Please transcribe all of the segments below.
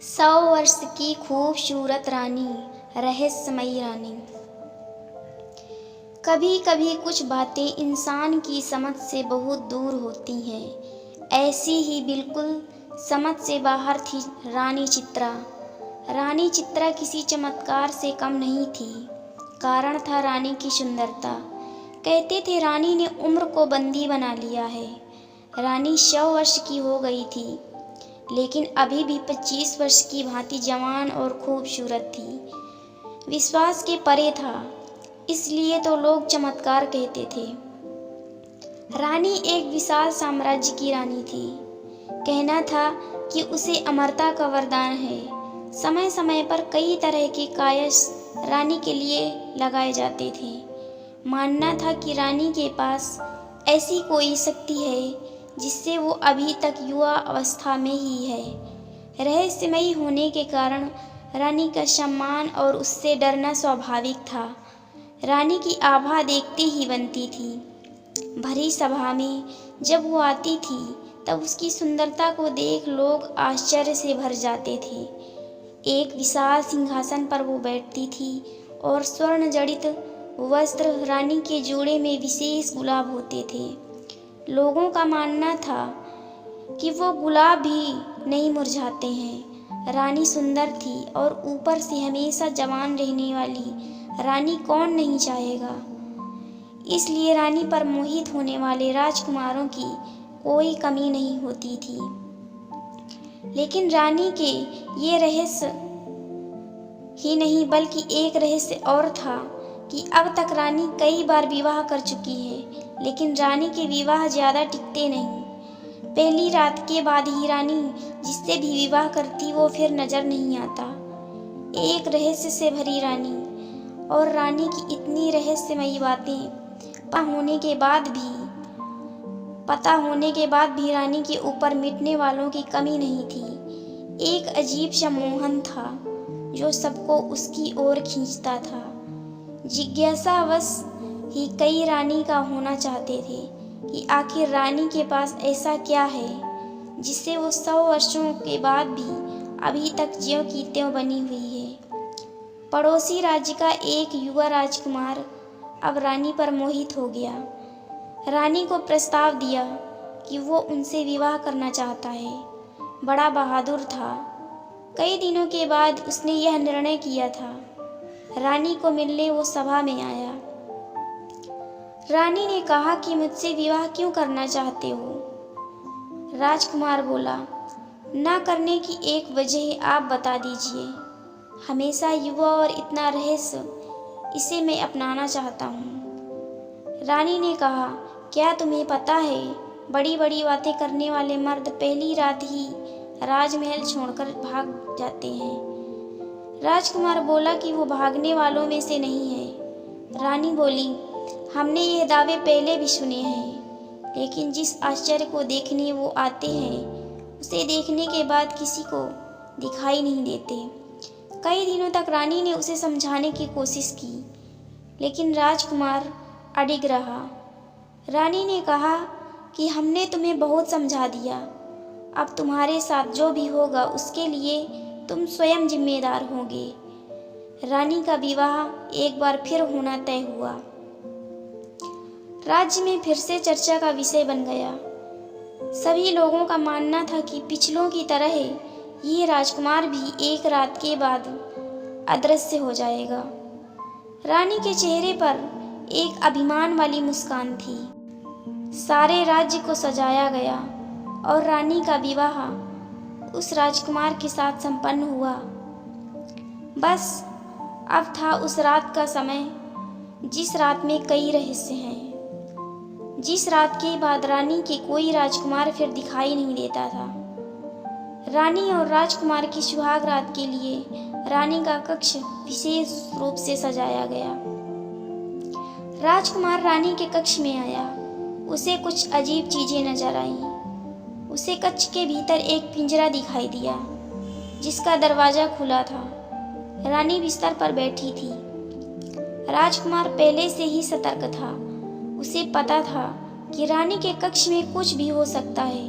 100 वर्ष की खूबसूरत रानी, रहस्यमयी रानी। कभी कभी कुछ बातें इंसान की समझ से बहुत दूर होती हैं। ऐसी ही बिल्कुल समझ से बाहर थी रानी चित्रा। रानी चित्रा किसी चमत्कार से कम नहीं थी। कारण था रानी की सुंदरता। कहते थे रानी ने उम्र को बंदी बना लिया है। रानी 100 वर्ष की हो गई थी, लेकिन अभी भी 25 वर्ष की भांति जवान और खूबसूरत थी। विश्वास के परे था, इसलिए तो लोग चमत्कार कहते थे। रानी एक विशाल साम्राज्य की रानी थी। कहना था कि उसे अमरता का वरदान है। समय समय पर कई तरह के कायस रानी के लिए लगाए जाते थे। मानना था कि रानी के पास ऐसी कोई शक्ति है जिससे वो अभी तक युवा अवस्था में ही है। रहस्यमयी होने के कारण रानी का सम्मान और उससे डरना स्वाभाविक था। रानी की आभा देखते ही बनती थी। भरी सभा में जब वो आती थी तब उसकी सुंदरता को देख लोग आश्चर्य से भर जाते थे। एक विशाल सिंहासन पर वो बैठती थी और स्वर्ण जड़ित वस्त्र रानी के जोड़े में विशेष गुलाब होते थे। लोगों का मानना था कि वो गुलाब भी नहीं मुरझाते हैं। रानी सुंदर थी और ऊपर से हमेशा जवान रहने वाली रानी कौन नहीं चाहेगा। इसलिए रानी पर मोहित होने वाले राजकुमारों की कोई कमी नहीं होती थी। लेकिन रानी के ये रहस्य ही नहीं बल्कि एक रहस्य और था कि अब तक रानी कई बार विवाह कर चुकी है, लेकिन रानी के विवाह ज़्यादा टिकते नहीं। पहली रात के बाद ही रानी जिससे भी विवाह करती वो फिर नज़र नहीं आता। एक रहस्य से भरी रानी, और रानी की इतनी रहस्यमयी बातें पता होने के बाद भी रानी के ऊपर मिटने वालों की कमी नहीं थी। एक अजीब सा मोहन था जो सबको उसकी ओर खींचता था। जिज्ञासावश ही कई रानी का होना चाहते थे कि आखिर रानी के पास ऐसा क्या है जिससे वो 100 वर्षों के बाद भी अभी तक ज्यों की त्यों बनी हुई है। पड़ोसी राज्य का एक युवा राजकुमार अब रानी पर मोहित हो गया। रानी को प्रस्ताव दिया कि वो उनसे विवाह करना चाहता है। बड़ा बहादुर था। कई दिनों के बाद उसने यह निर्णय किया था। रानी को मिलने वो सभा में आया। रानी ने कहा कि मुझसे विवाह क्यों करना चाहते हो। राजकुमार बोला, ना करने की एक वजह आप बता दीजिए। हमेशा युवा और इतना रहस्य, इसे मैं अपनाना चाहता हूँ। रानी ने कहा, क्या तुम्हें पता है बड़ी बड़ी बातें करने वाले मर्द पहली रात ही राजमहल छोड़कर भाग जाते हैं। राजकुमार बोला कि वो भागने वालों में से नहीं है। रानी बोली, हमने ये दावे पहले भी सुने हैं, लेकिन जिस आश्चर्य को देखने वो आते हैं उसे देखने के बाद किसी को दिखाई नहीं देते। कई दिनों तक रानी ने उसे समझाने की कोशिश की, लेकिन राजकुमार अडिग रहा। रानी ने कहा कि हमने तुम्हें बहुत समझा दिया। अब तुम्हारे साथ जो भी होगा उसके लिए तुम स्वयं जिम्मेदार होगे। रानी का विवाह एक बार फिर होना तय हुआ। राज्य में फिर से चर्चा का विषय बन गया। सभी लोगों का मानना था कि पिछलों की तरह ये राजकुमार भी एक रात के बाद अदृश्य हो जाएगा। रानी के चेहरे पर एक अभिमान वाली मुस्कान थी। सारे राज्य को सजाया गया और रानी का विवाह उस राजकुमार के साथ संपन्न हुआ। बस अब था उस रात का समय, जिस रात में कई रहस्य हैं, जिस रात के बाद रानी के कोई राजकुमार फिर दिखाई नहीं देता था। रानी और राजकुमार की सुहाग रात के लिए रानी का कक्ष विशेष रूप से सजाया गया। राजकुमार रानी के कक्ष में आया। उसे कुछ अजीब चीजें नजर आईं। उसे कक्ष के भीतर एक पिंजरा दिखाई दिया जिसका दरवाजा खुला था। रानी बिस्तर पर बैठी थी। राजकुमार पहले से ही सतर्क था। उसे पता था कि रानी के कक्ष में कुछ भी हो सकता है,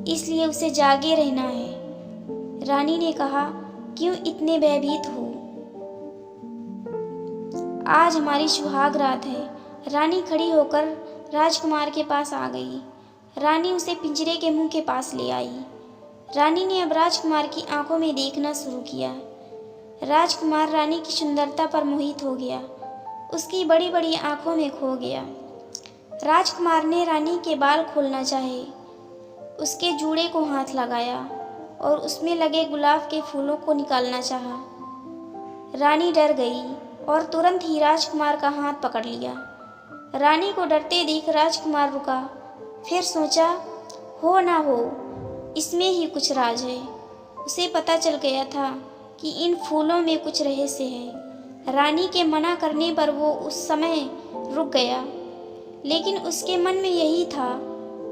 इसलिए उसे जागे रहना है। रानी ने कहा, क्यों इतने भयभीत हो? आज हमारी सुहाग रात है। रानी खड़ी होकर राजकुमार के पास आ गई। रानी उसे पिंजरे के मुंह के पास ले आई। रानी ने अब राजकुमार की आंखों में देखना शुरू किया। राजकुमार रानी की सुंदरता पर मोहित हो गया, उसकी बड़ी बड़ी आंखों में खो गया। राजकुमार ने रानी के बाल खोलना चाहे, उसके जूड़े को हाथ लगाया और उसमें लगे गुलाब के फूलों को निकालना चाहा। रानी डर गई और तुरंत ही राजकुमार का हाथ पकड़ लिया। रानी को डरते देख राजकुमार रुका, फिर सोचा, हो ना हो, इसमें ही कुछ राज है। उसे पता चल गया था कि इन फूलों में कुछ रहस्य है। रानी के मना करने पर वो उस समय रुक गया, लेकिन उसके मन में यही था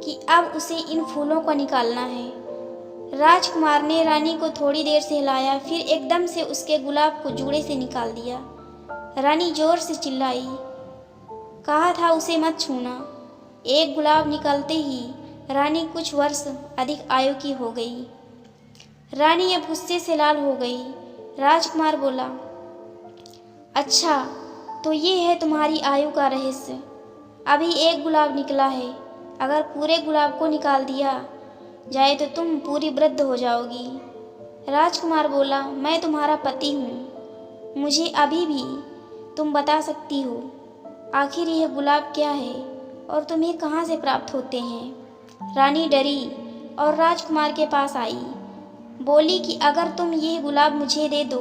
कि अब उसे इन फूलों को निकालना है। राजकुमार ने रानी को थोड़ी देर से हिलाया, फिर एकदम से उसके गुलाब को जूड़े से निकाल दिया। रानी जोर से चिल्लाई, कहा था उसे मत छूना। एक गुलाब निकलते ही रानी कुछ वर्ष अधिक आयु की हो गई। रानी अब गुस्से से लाल हो गई। राजकुमार बोला, अच्छा, तो ये है तुम्हारी आयु का रहस्य। अभी एक गुलाब निकला है, अगर पूरे गुलाब को निकाल दिया जाए तो तुम पूरी वृद्ध हो जाओगी। राजकुमार बोला, मैं तुम्हारा पति हूँ, मुझे अभी भी तुम बता सकती हो आखिर यह गुलाब क्या है और तुम्हें कहाँ से प्राप्त होते हैं। रानी डरी और राजकुमार के पास आई, बोली कि अगर तुम ये गुलाब मुझे दे दो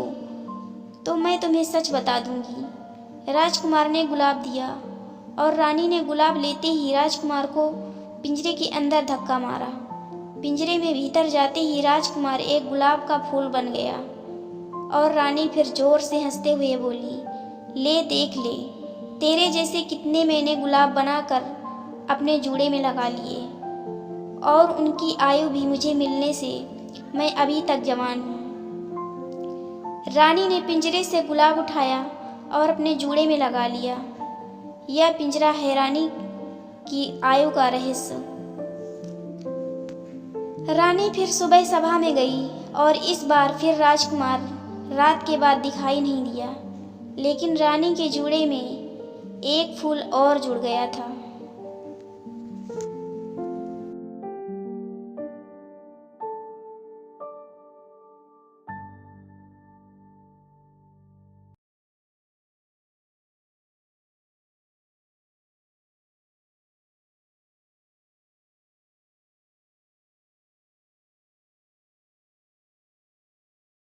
तो मैं तुम्हें सच बता दूंगी। राजकुमार ने गुलाब दिया और रानी ने गुलाब लेते ही राजकुमार को पिंजरे के अंदर धक्का मारा। पिंजरे में भीतर जाते ही राजकुमार एक गुलाब का फूल बन गया और रानी फिर जोर से हंसते हुए बोली, ले देख ले, तेरे जैसे कितने मैंने गुलाब बनाकर अपने जूड़े में लगा लिए और उनकी आयु भी मुझे मिलने से मैं अभी तक जवान हूँ। रानी ने पिंजरे से गुलाब उठाया और अपने जूड़े में लगा लिया। यह पिंजरा है रानी की आयु का रहस्य। रानी फिर सुबह सभा में गई और इस बार फिर राजकुमार रात के बाद दिखाई नहीं दिया, लेकिन रानी के जूड़े में एक फूल और जुड़ गया था।